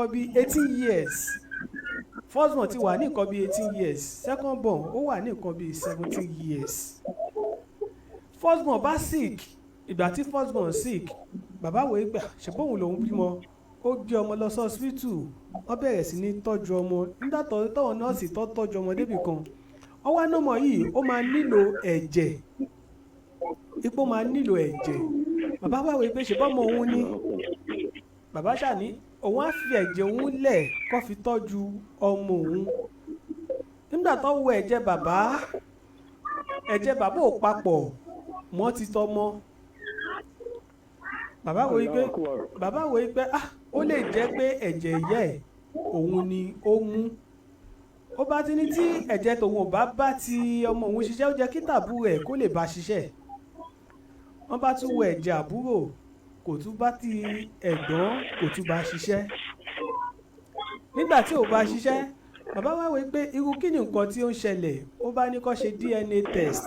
nǹkan bí 18 years first born ti wà ní nǹkan bí 18 years second born ó wà ní nǹkan bí 17 years first born bá sick ìgbà tí first born sick bàbá wo ìgbà ṣèbóhùn lòún bímọ ó gbé ọmọ lọ sí hospital wọ́n bẹ̀rẹ̀ sí ní tọ́jú ọmọ nígbà tọ́wọ́n nọ́ọ̀sì tọ́jú ọmọ débì kan ọwọ́ anọ́mọ yìí ó máa nílò ẹ̀jẹ̀ ipò máa nílò ẹ̀jẹ̀ bàbá wá wí pé ṣèbọ́mọ òun ní bàbá ṣàní òun á fi ẹ̀jẹ̀ òun lẹ̀ kó fi tọ́jú ọmọ òun nígbà tó wo ẹ̀jẹ̀ bàbá ò papọ̀ mọ́ ti tọmọ bàbá wo wí pé ó lè jẹ́ pé ẹ̀jẹ̀ ìyá ẹ̀ òun ni ó mú ó bá ti ní tí ẹ̀jẹ̀ tòun ò bá ti ọmọ òun ṣiṣẹ́ ó jẹ́ kí tàbú rẹ̀ kó lè bá ṣiṣẹ́ wọ́n bá tún wo ẹ̀jẹ̀ àbúrò kò tún bá ti ẹ̀gbọ́n kò tún bá ṣiṣẹ́ nígbà tí ò bá ṣiṣẹ́ bàbá wá wí pé irú kí ni nǹkan tí ó ń ṣẹlẹ̀ ó bá ní kó ṣe DNA test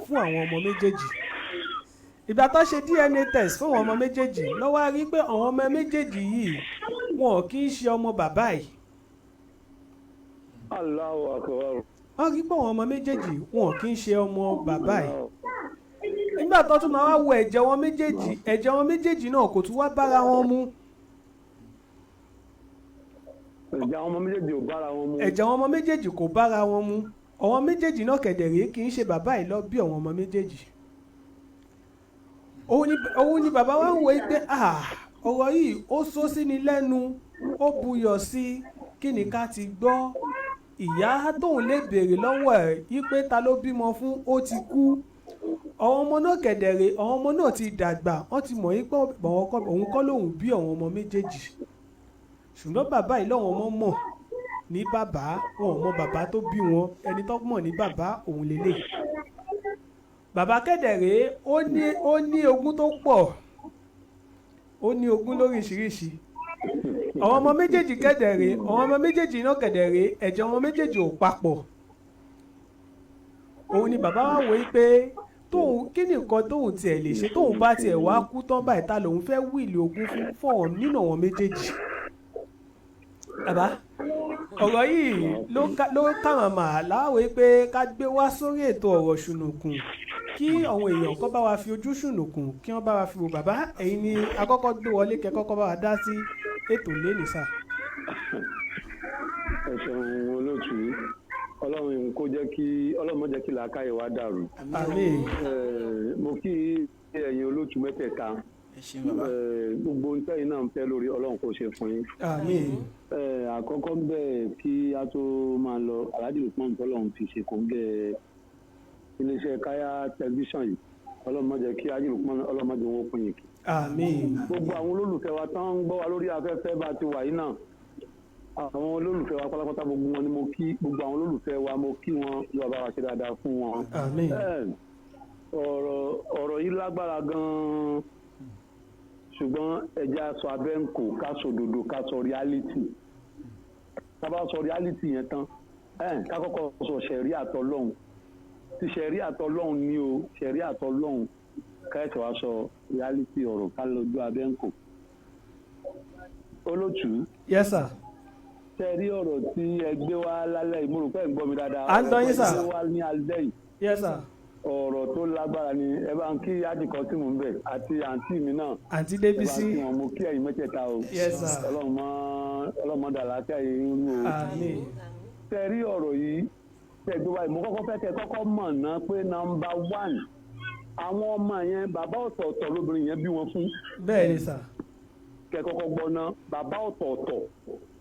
fún àwọn ọmọ méjèèjì ìgbà tó ṣe DNA test fún àwọn ọmọ méjèèjì ló wá rí pé àwọn ọmọ méjèèjì yìí wọn kì í ṣe ọmọ bàbá yìí Allahu Akbar. wọ́n rí pé àwọn ọmọ méjèèjì wọn kì í ṣe ọmọ bàbá yìí nígbà tó tún máa wá wo ẹ̀jẹ̀ wọn méjèèjì náà kò tún wá bára wọn mu ẹ̀jẹ̀ àwọn ọmọ méjèèjì ò bára wọn mu ẹ̀jẹ̀ àwọn ọmọ méjèèjì kò bára wọn mu àwọn méjèèjì náà kẹ̀dẹ̀rẹ́ kì í ṣe bàbá yìí lọ bí àwọn ọmọ méjèèjì òun ni bàbá wa ń wo pé ọ̀rọ̀ yìí ó sọ sí ni lẹ́nu ó buyọ̀ sí kí ni ká ti gbọ́ ìyá tóun lè béèrè lọ́wọ́ ẹ̀ yí pé ta ló bímọ fún ó ti kú àwọn ọmọ náà kẹ̀dẹ̀rẹ́ àwọn ọmọ náà ti dàgbà wọ́n ti mọ̀ yí pé òun kọ́ lòun bí àwọn ọmọ méjèèjì ṣùgbọ́n bàbá yìí lọ́wọ́ ọmọ mọ̀ ní bàbá wọn ò mọ bàbá tó bí wọn ẹni tó mọ̀ ní bàbá òun lélẹ̀ bàbá kẹ̀dẹ̀rẹ́ ó ní ogún tó pọ̀ ó ní ogún lóríṣiríṣi àwọn ọmọ méjèèjì kẹ̀dẹ̀rẹ́ àwọn ọmọ méjèèjì náà kẹ̀dẹ̀rẹ́ ẹ̀jẹ̀ ọmọ méjèèjì ò papọ̀ òun ni bàbá wa wòye pé tóun kí ni nǹkan tóun tiẹ̀ lè ṣe tóun bá tiẹ̀ wá kú tán báyìí ta lòun fẹ́ wíìlì ogún fún nínú àwọn méjèèjì bàbá ọ̀rọ̀ yìí ló kàwọn mà láwòye pé ká gbé wá sórí ètò ọ̀rọ̀ ṣùnùkùn kí àwọn èèyàn kọ́ bá wa fi ojú ṣùnùkùn kí wọ́n bá wa fi wò bàbá ẹ̀yin ni akọ́kọ́ gbé wọlé kẹ́kọ́kọ́ bá wa dá sí ètò lẹ́nìí sà. ẹ ṣeun olóòtú ọlọ́run kó jẹ́ kí ọlọ́run má jẹ́ kí làákàyè wa dàrú. àmín. mo kí ẹ̀yin olóòtú mẹ́tẹ̀ẹ̀ta gbogbo ń tẹ́yìn náà ń fẹ́ lórí ọlọ́run kó ṣe fún yín. àmín. àkọ́kọ́ ń bẹ̀ kí a tó máa lọ Alhaji Lukman tọ́lọ́run fi ṣe kóńgẹ́ iléeṣẹ́ Káyà tẹlifíṣàn yìí ọlọ́run má jẹ́ kí Alhaji Lukman ọlọ́run má jẹ́ wọn pín yìí. àmín. gbogbo àwọn olólùfẹ́ wa tán ń gbọ́ wa lórí afẹ́fẹ́ bá ti wà yìí náà àwọn olólùfẹ́ wa pátápátá gbogbo wọn ni mo kí gbogbo àwọn olólùfẹ́ wa mo kí wọn yóò bá wa ṣe dáadáa fún wọn. àmín. ọ̀rọ̀ yìí lágbára gan-an ṣùgbọ́n ẹja sọ abẹ́ǹkò ká sọ òdodo ká sọ reality ká bá sọ reality yẹn tán ká kọ́kọ́ sọ ṣẹ̀rí àtọ́lọ́hún ti ṣẹ̀rí àtọ́lọ́hún ni o ṣẹ̀rí àtọ́lọ́hún ká ẹ̀sẹ̀ wá sọ reality ọ̀rọ̀ ká lọ́jọ́ abẹ́ǹkò. olótùú. yes sir. ṣẹ̀rí ọ̀rọ̀ tí ẹ gbé wá lálẹ́ yìí mo rò pé ẹ̀ ń gbọ́ mi dáadáa. à ń gbọ́ yín sà. ọ̀rọ̀ tí ẹ gbé wá ní alẹ́ yìí. yes sir. ọ̀rọ̀ tó lágbára ni ẹ bá ń kí àjìkọ́ tí mò ń bẹ̀ àti àǹtí mi náà. àǹtí Débísí. ẹ bá ń kí wọn mo kí ẹ̀yin mẹ́tẹ̀ẹ̀ta o. yes sir. ọlọ́mọdé àlàáfíà yìí ń rú o. àmín. ṣẹ̀rí ọ̀rọ̀ yìí ṣẹ̀gbẹ́ báyìí mo kọ́kọ́ fẹ́ kẹ́ kọ́kọ́ mọ̀ ná pé nọ́mbà 1 àwọn ọmọ yẹn bàbá ọ̀tọ̀ọ̀tọ̀ lóbìnrin yẹn bí wọn fún. bẹ́ẹ̀ ni sà. kẹ́ kọ́kọ́ gbọ́ ná bàbá ọ̀tọ̀ọ̀tọ̀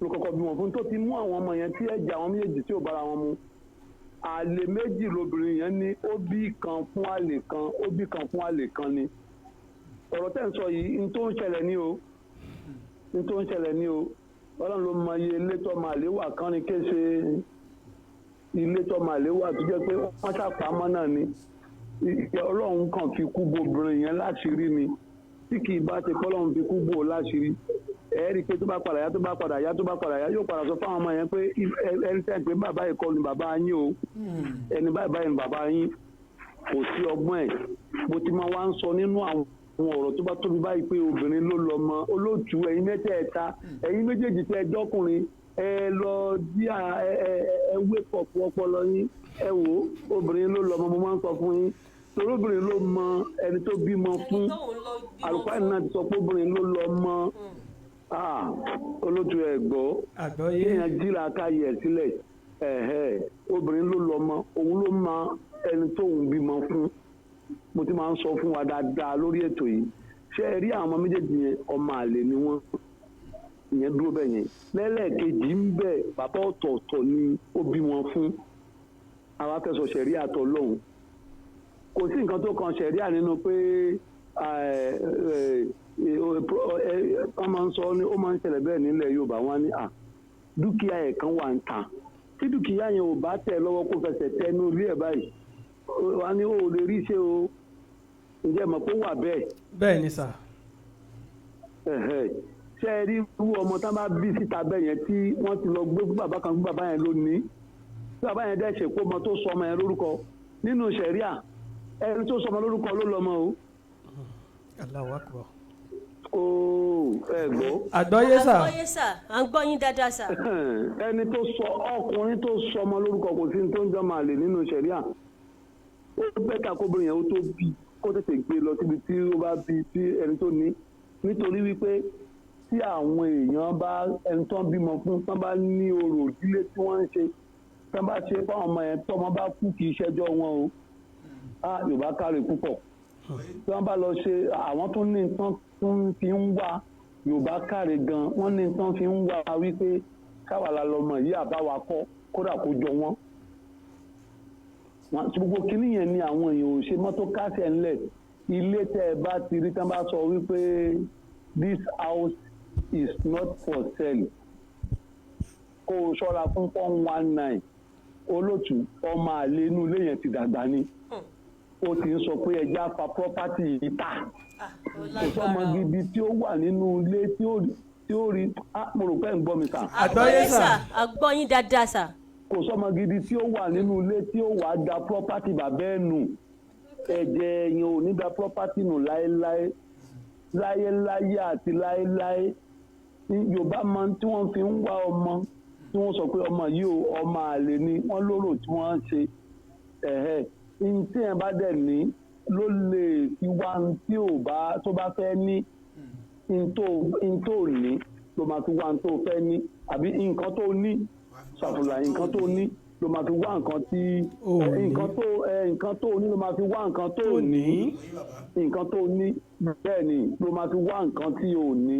ló kọ́kọ́ bí wọn fún tó ti mú àwọn ọmọ yẹn tí ẹ̀jẹ̀ àwọn méjèèjì tí ò bára wọn mu àlè méjì lóbìnrin yẹn ní ó bí kan fún àlè kan ó bí kan fún àlè kan ni ọ̀rọ̀ tẹ́ ń sọ yìí n tó ń ṣẹlẹ̀ ní o ọlọ́run ló mọ iye ilé tó máa lé wà kán ni kéṣe ilé tó máa lé wà tó jẹ́ pé wọ́n ṣàpamọ́ náà ni ọlọ́run kàn fi kú bo obìnrin yẹn láṣìírí ni tí kì í bá ti kọ́ ọlọ́run fi kú bò láṣìírí ẹ̀ẹ́rì pé tó bá padà yá yóò padà sọ fáwọn ọmọ yẹn pé ẹni tẹ́ pé bàbá yìí kọ́ ni bàbá yín o ẹni báyìí ni bàbá yín kò sí ọgbọ́n ẹ̀ bó ti máa wá ń sọ nínú àwọn àwọn ọ̀rọ̀ tó bá tóbi báyìí pé obìnrin ló lọ́mọ olóòtú ẹ̀yin mẹ́tẹ̀ẹ̀ta ẹ̀yin méjèèjì tẹ́ ẹ jọ́kùnrin ẹ lọ bí ẹ wé pọ̀pọ̀ ọpọlọ yín ẹ wò ó obìnrin ló lọ́mọ mo máa ń sọ fún yín torí obìnrin ló mọ ẹni tó bímọ fún àlùfáà náà ti sọ pé obìnrin ló lọ́mọ olóòtú ẹ̀ gbọ́ kéèyàn jíra káyè ẹ̀ sílẹ̀ obìnrin ló lọ́mọ òun ló mọ ẹni tóun bímọ fún mo ti máa ń sọ fún wa dáadáa lórí ètò yìí ṣé ẹ rí àwọn méjèèjì yẹn ọmọ àlè ni wọ́n ìyẹn dúró bẹ́ẹ̀ yẹn lẹ́lẹ́kejì ń bẹ bàbá ọ̀tọ̀ọ̀tọ̀ ni ó bí wọn fún àwa fẹ́ sọ ṣẹ̀ríà tọlọ́hun kò sí nǹkan tó kan ṣẹ̀ríà nínú pé wọ́n máa ń sọ ó máa ń ṣẹlẹ̀ bẹ́ẹ̀ nílẹ̀ Yorùbá wọn ní dúkìá ẹ̀ kan wà ń ta tí dúkìá yẹn ò bá tẹ̀ lọ́wọ́ kó fẹsẹ̀ tẹ inú ilé ẹ̀ báyìí wọ́n ní ó lè rí ṣe o ǹjẹ́ mọ̀ pé ó wà bẹ́ẹ̀. bẹ́ẹ̀ ni sà. ṣé ẹ rí irú ọmọ tá bá bí síta bẹ́ẹ̀ yẹn tí wọ́n ti lọ gbé fún bàbá kan fún bàbá yẹn lónìí tí bàbá yẹn dẹ́ ṣèpó ọmọ tó sọ ọmọ yẹn lórúkọ nínú ṣẹ̀ríà ẹni tó sọ ọmọ lórúkọ ló lọ́mọ o. Allahu Akbar. ẹ gbọ́. àgbọ́yé sà. àgbọ́yé sà à ń gbọ́ yín dáadáa sà. ẹni tó sọ ọkùnrin tó sọ ọmọ lórúkọ kò sí tó ń jọ máa lè nínú ṣẹ̀ríà ó bẹ́tà kóbìnrin yẹn ó tó bí kó tètè gbé lọ síbi tí ó bá bí tí ẹni tó ní nítorí wípé tí àwọn èèyàn bá ẹni tó ń bímọ fún tán bá ní orò ìdílé tí wọ́n ń ṣe tán bá ṣe fáwọn ọmọ yẹn tọ́mọ bá kú kì í ṣẹjọ́ wọn o Yorùbá káre púpọ̀ tí wọ́n bá lọ ṣe àwọn tó ní nǹkan tó fi ń wá Yorùbá káre gan wọ́n ní nǹkan fi ń wá wípé káwa la lọ́mọ yìí àbáwa kọ́ kódà kó jọ wọ́n gbogbo kínní yẹn ni àwọn èèyàn ò ṣe mọ́tò kásẹ̀ ńlẹ̀ ilé tẹ́ ẹ bá ti rí tán bá sọ wípé this house is not for sale kó o ṣọ́ra fún 419 olóòtú ọmọ àlè inú ilé yẹn ti dàgbà ni ó ti ń sọ pé ẹja fa property yìí ta kò sọmọ gidi tí ó wà nínú ilé tí ó rí mo rò pé ń gbọ́ mi sà. àgbọ́yé sà. àgbọ́yín dáadáa sà. kò sọmọ gidi tí ó wà nínú ilé tí ó wà da property bàbá ẹ̀ nù ẹ̀jẹ̀ èèyàn ò ní da property nù láéláé láyéláyé àti láéláé Yorùbá máa tí wọ́n fi ń wá ọmọ tí wọ́n sọ pé ọmọ yìí ò ọmọ àlè ni wọ́n lóró tí wọ́n ń ṣe ní tí ẹ̀ bá dẹ̀ ní ló lè fi wá tí tó bá fẹ́ ní ní tó ní ló máa fi wá ní tó fẹ́ ní àbí nǹkan tó ní ṣàfùlà nǹkan tó ní ló máa fi wá nǹkan tí nǹkan tó ní ló máa fi wá nǹkan tó ní nǹkan tó ní bẹ́ẹ̀ ni ló máa fi wá nǹkan tí ò ní.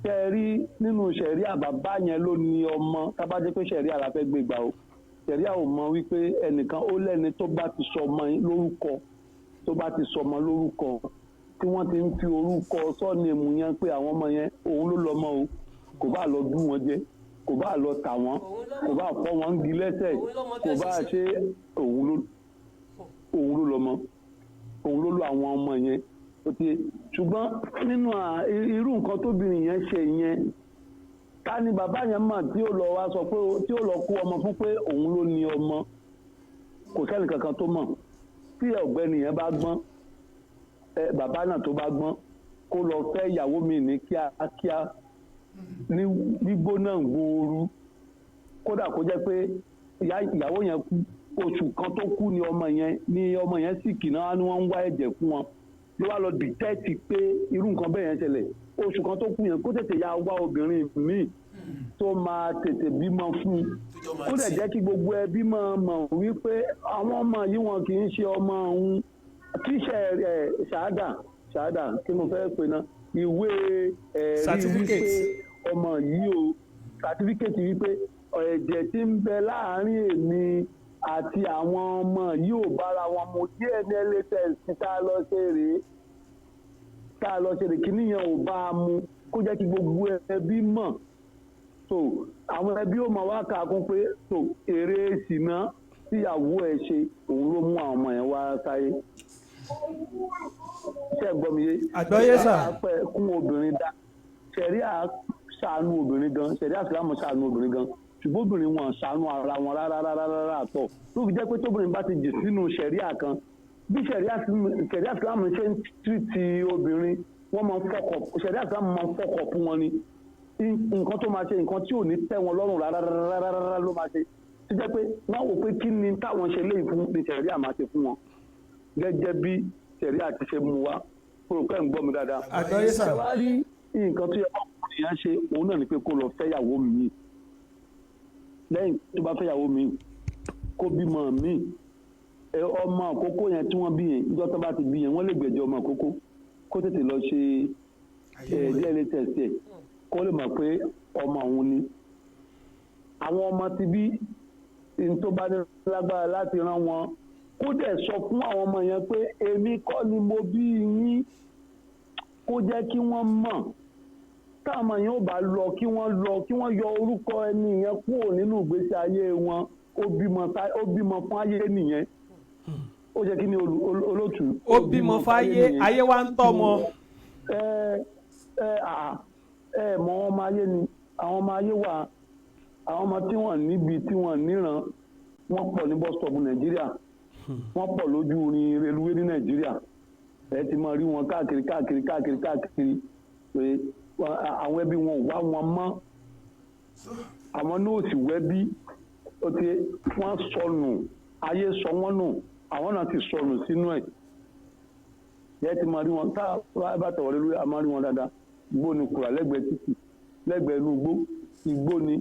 ṣe rí nínú ṣẹ̀ríà bàbá yẹn ló ní ọmọ tábàjẹ́ pé ṣẹ̀ríà la fẹ́ gbé gbà o ṣẹ̀ríà ò mọ wípé ẹnìkan ó lẹ́ni tó bá ti sọ ọmọ lórúkọ tó bá ti sọ ọmọ lórúkọ tí wọ́n ti ń fi orúkọ sọ́ọ̀nì èmù yẹn pé àwọn ọmọ yẹn òun ló lọ́mọ o kò bá lọ dún wọn jẹ kò bá lọ tà wọ́n kò bá fọ́ wọn ń gi lẹ́sẹ̀ kò bá ṣe òun ló lọ́mọ òun ló lọ àwọn ọmọ yẹn ṣùgbọ́n nínú irú nǹkan tóbìnrin yẹn ṣe yẹn ká ní bàbá yẹn mọ̀ tí ó lọ wá sọ pé tí ó lọ kó ọmọ fún pé òun ló ní ọmọ kò sẹ́ni kankan tó mọ̀ tí ọ̀gbẹ́ni yẹn bá gbọ́n bàbá náà tó bá gbọ́n kó lọ fẹ́ ìyàwó mi ní kíákíá ní gbígbóná gbooru kódà kó jẹ́ pé ìyàwó yẹn kú oṣù kan tó kú ni ọmọ yẹn sì kì náà ni wọ́n ń wá ẹ̀jẹ̀ fún wọn ló wá lọ dìtẹ́ẹ̀tì pé irú nǹkan bẹ́ẹ̀ yẹn ṣẹlẹ̀ oṣù kan tó kú yẹn kó tètè ya wá obìnrin míì tó máa tètè bímọ fún un kó dẹ̀ jẹ́ kí gbogbo ẹbí máa mọ̀ wípé àwọn ọmọ yìí wọn kì í ṣe ọmọ òun tíṣẹ̀ ṣáádà kí mo fẹ́ pè náà ìwé ẹ̀rí wípé ọmọ yìí o sàtífíkẹ́tì wípé ẹ̀jẹ̀ tí ń bẹ láàárín èmi àti àwọn ọmọ yìí ò bára wọn mu DNA test tá a lọ ṣe rè kíní yẹn ò bá a mu kó jẹ́ kí gbogbo ẹbí mọ̀ so àwọn ẹbí ò mọ̀ wá kàkún pé so èrè ìsìná tíyàwó ẹ̀ ṣe òun ló mú àwọn ọmọ yẹn wá sáyé ṣe gbọ́ mi yé àgbọ́yé sà kún obìnrin dá ṣẹ̀ríà ṣàánú obìnrin gan ṣẹ̀ríà ìsìlámù ṣàánú obìnrin gan ṣùgbọ́n obìnrin wọn ṣàánú ara wọn rárá àtọ̀ ló fi jẹ́ pé tóbìnrin bá ti jì sínú ṣẹ̀ríà kan bí sẹ̀ríà Ìsìlámù ṣe ń tìrìtì obìnrin wọ́n máa ń fọkọ̀ sẹ̀ríà Ìsìlámù máa ń fọkọ̀ fún wọn ni nǹkan tó máa ṣe nǹkan tí ò ní tẹ́ wọn lọ́rùn rárá ló máa ṣe tó jẹ́ pé wọ́n wò pé kí ni táwọn ṣe léyìí fún ní sẹ̀ríà máa ṣe fún wọn gẹ́gẹ́ bí sẹ̀ríà ti ṣe mú wa kúrò pẹ́ ń gbọ́ mi dáadáa. àgbọ̀yé sà. ẹ wá rí nǹkan tó yẹ ọkùnrin yẹn ṣe òun náà ni pé kó lọ fẹ́yàwó mi lẹ́yìn tó bá fẹ́yàwó mi kó bímọ mi ọmọ àkókò yẹn tí wọ́n bí yẹn níjọ́ tó bá ti bí yẹn wọ́n lè gbẹ̀jẹ̀ ọmọ àkókò kó tètè lọ ṣe DNA test ẹ̀ kó lè mọ̀ pé ọmọ òun ni àwọn ọmọ ti bí n tó bá ní lágbára láti rán wọn kó dẹ̀ sọ fún àwọn ọmọ yẹn pé èmi kọ́ ni mo bí yín kó jẹ́ kí wọ́n mọ̀ táwọn yẹn ò bá lọ kí wọ́n yọ orúkọ ẹni yẹn kúrò nínú ìgbésí ayé wọn ó bímọ fún ayé nìyẹn ó jẹ́ kí ni olóòtú. ó bímọ fáyé ayé wa ń tọ́mọ. mọ ọmọ ayé ni àwọn ọmọ ayé wà àwọn ọmọ tí wọ́n níbi tí wọ́n níran wọ́n pọ̀ ní bus stop Nàìjíríà wọ́n pọ̀ lójú orin reluwé ní Nàìjíríà ẹ ti máa rí wọn káàkiri pé àwọn ẹbí wọn ò wá wọn mọ́ àwọn náà sì wẹ́bí ó ti wọ́n sọnù ayé sọ wọ́n nù àwọn náà ti sọnù sínú ẹ̀ ẹ ti máa rí wọn tá a bá tẹ̀wọ́ reluwé a máa rí wọn dáadáa igbó ni kùrà lẹ́gbẹ̀ẹ́ títì lẹ́gbẹ̀ẹ́ inú igbó ni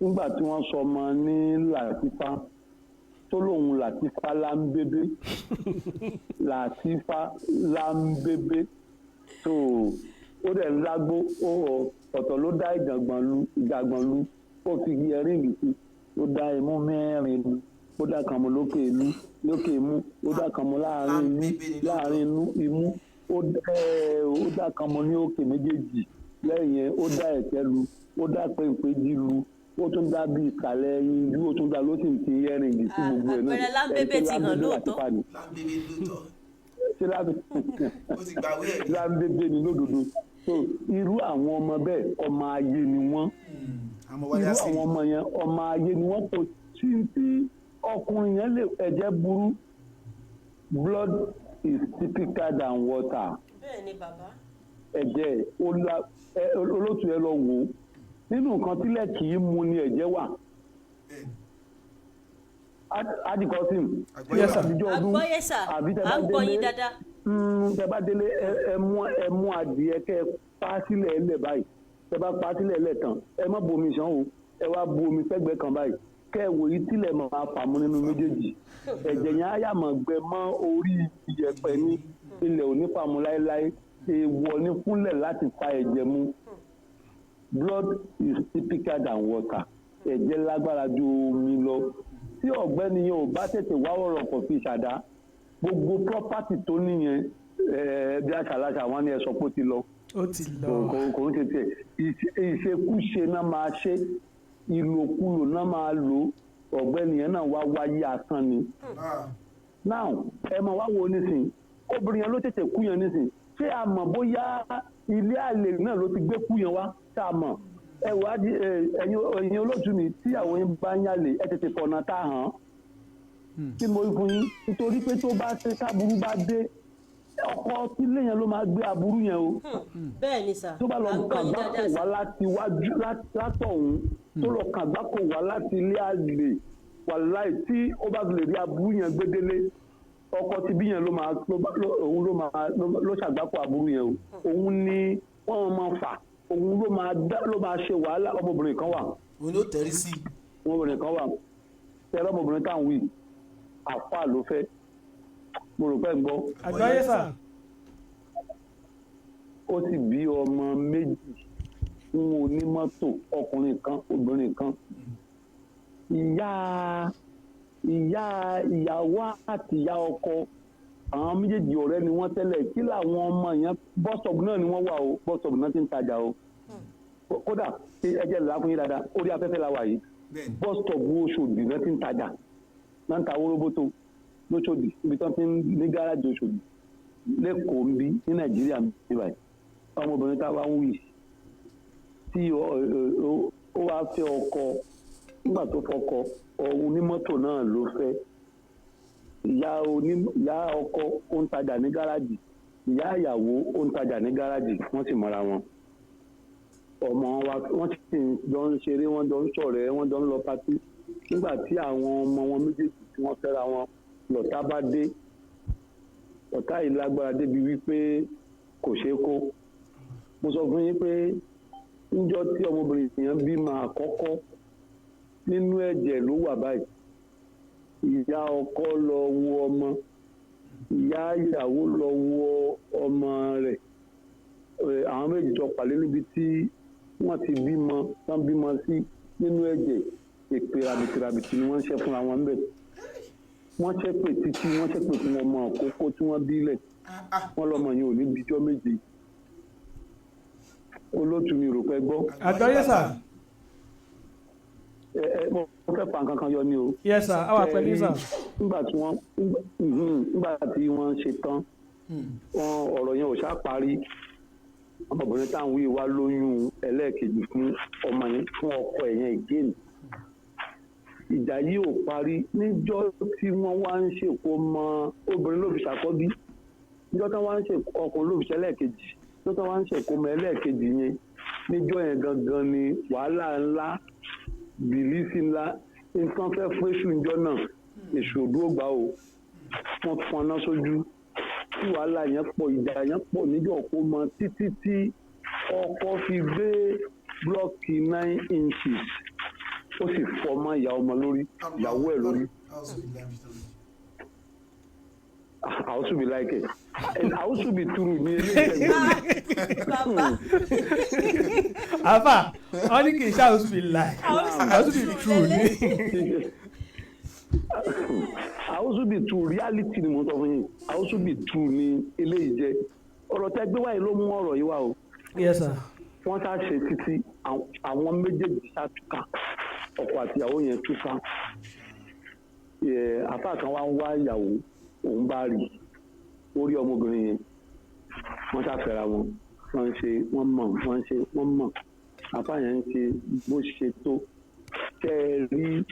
nígbà tí wọ́n sọ ọmọ ní Làtífá tó lóun Làtífá láńbébé tó ó dẹ̀ ń lágbó ọ̀tọ̀ ló dá ìjàgbọ̀n lu ó fi ẹríǹgì sí ó dá imú mẹ́rin lu ó dá kan mọ́ lókè imú ó dá kan mọ́ láàrin imú ó dá kan mọ́ ní òkè méjèèjì lẹ́yìn yẹn ó dá ẹ̀kẹ́ lu ó dá péńpéjì lu ó tún dá bí ìsàlẹ̀ ẹyin ó tún dá ló sì ń ti ẹríǹgì sí gbogbo ẹ̀ náà àpẹẹrẹ láńbébé ti hàn lóòótọ́. láńbébé ni lódodo so irú àwọn ọmọ bẹ́ẹ̀ ọmọ ayé ni wọ́n irú àwọn ọmọ yẹn ọmọ ayé ni wọ́n kò tí ọkùnrin yẹn lè ẹ̀jẹ̀ burú blood is thicker than water. bẹ́ẹ̀ ni bàbá. ẹ̀jẹ̀ olótùú ẹ lọ wò ó nínú nǹkan tílẹ̀ kì í mu ni ẹ̀jẹ̀ wà. adìkọ́sìn àgbọ́yé sà à ń gbọ́ yín dáadáa. tẹ bá délé ẹ mú adìẹ kẹ pa sílẹ̀ ẹlẹ̀ báyìí tẹ bá pa sílẹ̀ ẹlẹ̀ tán ẹ má bomi ṣàn o ẹ wá bu omi sẹ́gbẹ̀ẹ́ kan báyìí kẹ ẹ wòye tílẹ̀ máa fàmú nínú méjèèjì ẹ̀jẹ̀ yẹn á yà mọ̀ gbẹ mọ́ orí ìyẹ̀pẹ̀ ní ilẹ̀ òní fàmú láéláé èèwọ̀ ní fúnlẹ̀ láti fa ẹ̀jẹ̀ mu blood is thicker than water ẹ̀jẹ̀ lágbára ju omi lọ tí ọ̀gbẹ́ni yẹn ò bá tètè wá ọ̀rọ̀ kò fi ṣàdá gbogbo property tó níyẹn bí aṣàláṣà wọn ni ẹ sọ pé ó ti lọ kò ń tètè ìṣekúṣe náà máa ṣe ìlòkulò náà máa lò ọ̀gbẹ́ni yẹn náà wá wáyé asán ni now ẹ máa wá wo nísìn obìnrin yẹn ló tètè kú yẹn nísìn ṣé a mọ̀ bóyá ilé àlè náà ló ti gbé kú yẹn wá tá a mọ̀ ẹ wá ẹ̀yin olóòtú mi tíyàwó yín bá ń yàlè ẹ tètè fọ̀nà tá a hàn kí mo fún yín nítorí pé tó bá ṣe káburú bá dé ọkọ sílé yẹn ló máa gbé aburú yẹn o. bẹ́ẹ̀ ni sà tó bá lọ kàgbákò wá láti wájú látọ̀hún tó lọ kàgbákò wá láti ilé àlè wàláì tí ó bá lè rí aburú yẹn gbédélé ọkọ tí bí yẹn ló ṣàgbákò aburú yẹn o òun ni wọ́n máa fà òun ló máa ṣe wàhálà ọmọbìnrin kan wà. òun ló tẹ̀rí sí i. ọmọbìnrin kan wà tẹ́lẹ̀ ọmọbìnrin táwọn wí àfà ló fẹ́ mo rò pé ń gbọ́. àgbáyé sà. ó sì bí ọmọ méjì fún onímọ́tò ọkùnrin kan obìnrin kan. ìyàwó àti ìyá ọkọ àwọn méjèèjì ọ̀rẹ́ ni wọ́n tẹ́lẹ̀ kí làwọn ọmọ yẹn bọ́sọ̀bù náà ni wọ́n wà o bọ́sọ̀bù náà ti ń tajà o kódà ẹjẹ lọ́la fún yín dáadáa orí afẹ́fẹ́ la wà yìí bọ́sọ̀bù Òṣòdì náà ti ń tajà náà ń ta wóróbótó lóṣòdì ibi tí wọ́n ti ń ní gáràjì Òṣòdì lẹ́kọ̀ọ́ ń bí ní Nàìjíríà ń bí báyìí ọmọbìnrin tá a wá ń wí tí ó wá fẹ́ ọkọ nígbà tó fọkọ onímọ́tò náà ló fẹ́ ìyá ọkọ ó ń tajà ní gáràjì, ìyá ìyàwó ó ń tajà ní gáràjì, wọ́n sì mọ́ra wọn. Ọmọ wa wọ́n sì jọ ń ṣeré, wọ́n jọ ń ṣọ̀rẹ́, wọ́n jọ ń lọ patí. Nígbà tí àwọn ọmọ wọn méjèèjì tí wọ́n fẹ́ra wọn, lọ̀tá bá dé. Ọ̀tá yìí lágbára débi wípé kò ṣeé kó. Mo sọ fún yín pé níjọ́ tí ọmọbìnrin yẹn bímọ àkọ́kọ́ nínú ẹ̀jẹ̀ ló wà báyìí. Ìyá ọkọ lọ wo ọmọ, ìyá ìyàwó lọ wo ọmọ rẹ̀. Àwọn méjì jọ pàdé níbi tí wọ́n ti bímọ sí nínú ẹ̀jẹ̀. Èpè ràbìtìràbìtì ni wọ́n ń ṣe fúnra wọn bẹ́ẹ̀. Wọ́n ṣépè títí wọ́n ṣépè fún ọmọ àkókò tí wọ́n bílẹ̀. Wọ́n lọ́mọ yẹn ò ní bíjọ́ méje. Olótù mi rò pé gbọ́. Àgbọ́yé sà. Mo fẹ́ fa nǹkan kan yọ ni o. Yes sir, àwa pẹ̀lú sà. Nígbà tí wọ́n ṣe tán, ọ̀rọ̀ yẹn ò ṣá parí. Ọmọbìnrin táwọn wí wá lóyún ẹlẹ́ẹ̀kejì fún ọmọ yẹn, fún ọkọ ẹ̀yẹn ìgéènì. Ìjà yìí ò parí níjọ́ tí wọ́n wá ń ṣèkó mọ obìnrin ló fi ṣàkọ́bí. Níjọ́ tí wọ́n wá ń ṣèkó ọkùnrin ló fi ṣẹlẹ́ẹ̀kejì. Níjọ́ tí wọ́n wá ń ṣèkó mọ ẹlẹ́ẹ̀kejì yẹn. Níjọ́ yẹn gangan ni wàhálà ńlá, bìlísì ńlá, nǹkan fẹ́ fún èṣù ìjọ náà. Èṣù òdúró gbà o. Wọ́n fọná sójú. Tí wàhálà yẹn pọ̀, ìjà yẹn pọ̀ níjọ́ kó mọ títí tí ọkọ fi gbé blọ́ọ̀kì 9 inches. Ó sì fọ́ mọ́ ìyá ọmọ lórí, ìyàwó ẹ̀ lórí. Àwùsù bí láìkẹ̀. Àwùsù bí túrù ní eléyìí. Àfà, wọ́n ní kì í ṣe àwùsù bí láì. Àwùsù bí túrù ní. Àwùsù bí túrù reality ni mo sọ fún yín. Àwùsù bí túrù ní eléyìí jẹ́. Ọ̀rọ̀ tẹ́ gbé wáyé ló mú ọ̀rọ̀ yìí wá o. Yes sir. Wọ́n ṣá ṣe títí àwọn méjèèjì ṣàtúkà. Ọkọ àti ìyàwó yẹn túká. Àfà kan wá ń wá ìyàwó, òun bá rí orí ọmọbìnrin yẹn. Wọ́n ṣàfẹ́ra wọn, wọ́n mọ̀. Àfà yẹn ń ṣe bó ṣe tó. Tẹ́ ẹ rí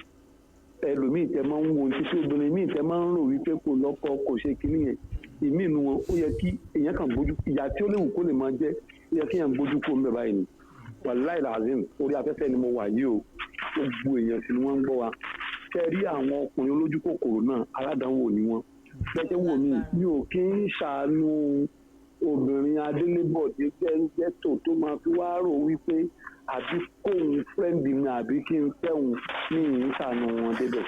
ẹlòmíì tẹ́ máa ń wo títí obìnrin míì tẹ́ máa ń rò wípé kò lọ́kọ kò ṣe kinní yẹn. Ìmí inú wọn ó yẹ kí èèyàn kan bójú, ìyá tí ó léwu kó lè máa jẹ́, ó yẹ kí èèyàn bójú kó ń bẹ̀ báyìí ni. Wàláì làzim, orí afẹ́fẹ́ ni mo wà yìí o. Gbogbo èèyàn sì ni wọ́n ń gbọ́ wa. Tẹ́ rí àwọn ọkùnrin olójú kòkòrò náà, aládàáwò ni wọ́n. Bẹ́ẹ̀ wò mí, mi ò kí ń ṣàánú obìnrin adélébọ̀dé gẹ́tò tó máa fi wá rò wípé àbí kóun fẹ́ǹdì mi àbí kí n fẹ́hùn ní ìṣàánú wọn débẹ̀.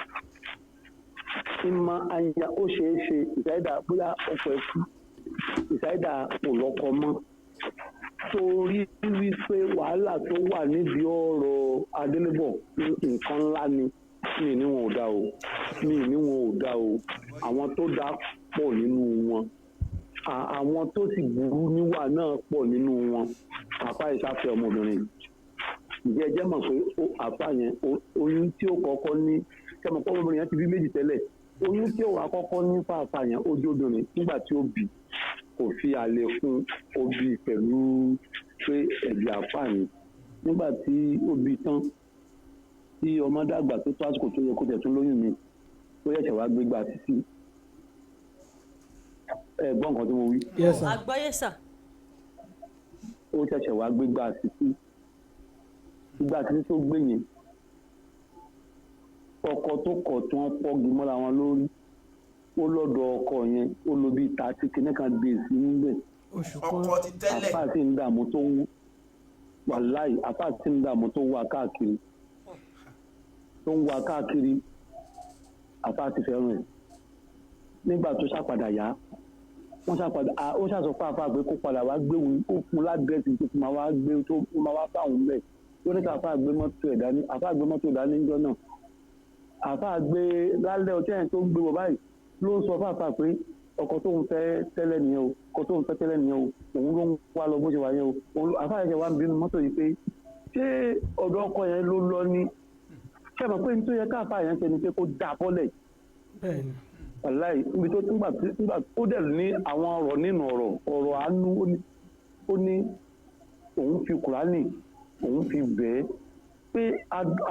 Ìmọ̀ àyà ó ṣeé ṣe ìsáídà bóyá ọkọ̀ ẹ̀kú, ìsáídà kò lọ́kọ mọ́. Torí wípé wàhálà tó wà nídìí ọ̀rọ̀ adélébọ̀ nǹkan ńlá ni. Mi ní wọn ò dá o. Àwọn tó dá pọ̀ nínú wọn. Àwọn tó sì burú níwà náà pọ̀ nínú wọn. Àfà ìṣàfẹ́ ọmọbìnrin. Ǹjẹ́ ẹ jẹ́ mọ̀ pé àfà yẹn oyún tí ó kọ́kọ́ ní, kẹ́mọ̀ pé ọmọbìnrin yẹn ti bí méjì tẹ́lẹ̀. Oyún tí ó wà kọ́kọ́ ní fàfà yẹn ó jóbìnrin nígbà tí ó bì kò fi àlè fún obì pẹ̀lú pé ẹ̀bí àfà yẹn. Nígbà tí ó bì tán, tí ọmọ dàgbà tó tó àsìkò tó yẹ kó tẹ̀ tún lóyún mi, ó yẹ̀ṣẹ̀ wá gbégbá títí. Gbọ́ nǹkan tí mo wí. Yes sir. Àgbọ́yé sà. Ó ṣẹ̀ṣẹ̀ wá gbégbá títí. Gbígbá títí tó gbé yẹn. Ọkọ tó kọ̀ tí wọ́n pọ́gi mọ́ra wọn lórí. Ó lọ́dọ̀ ọkọ yẹn, ó lo bí 30 kìnnìkan days níbẹ̀. Ọkọ ti tẹ́lẹ̀. Àfà sì ń dààmú tó wú. Wàláì, àfà sì ń dààmú tó wá káàkiri. Tó ń wá káàkiri, àfà ti fẹ́ràn ẹ̀. Nígbà tó ṣàpadà yá, ó ṣàsọ fún àfà pé kó padà wá gbé òun, ó fún ládírẹ́sì tó máa wá gbé tó máa wá fáwọn bẹ́ẹ̀. Ó ní ká àfà gbé mọ́tò ẹ̀ dání, àfà gbé mọ́tò dání níjọ́ náà. Àfà gbé lálẹ́ ọjọ́ yẹn tó ń gbé wọ báyìí ló ń sọ fún àfà pé ọkọ tóun fẹ́ tẹ́lẹ̀ nìyẹn o, òun ló ń wá lọ bó ṣe wà yẹn o. Àfà yẹn ṣe wá ń bínú mọ́tò yìí pé ṣé ọ̀dọ̀ ọkọ yẹn ló lọ ní. Ṣé mọ̀ pé nítorí yẹ káàfà yẹn ṣe ni pé kó dà bọ́lẹ̀. Bẹ́ẹ̀ni. Wàláì, níbi tó nígbà ó dẹ̀ ní àwọn ọ̀rọ̀ nínú ọ̀rọ̀ àánú, ó ní òun fi Kùránì òun fi bẹ́ẹ̀ pé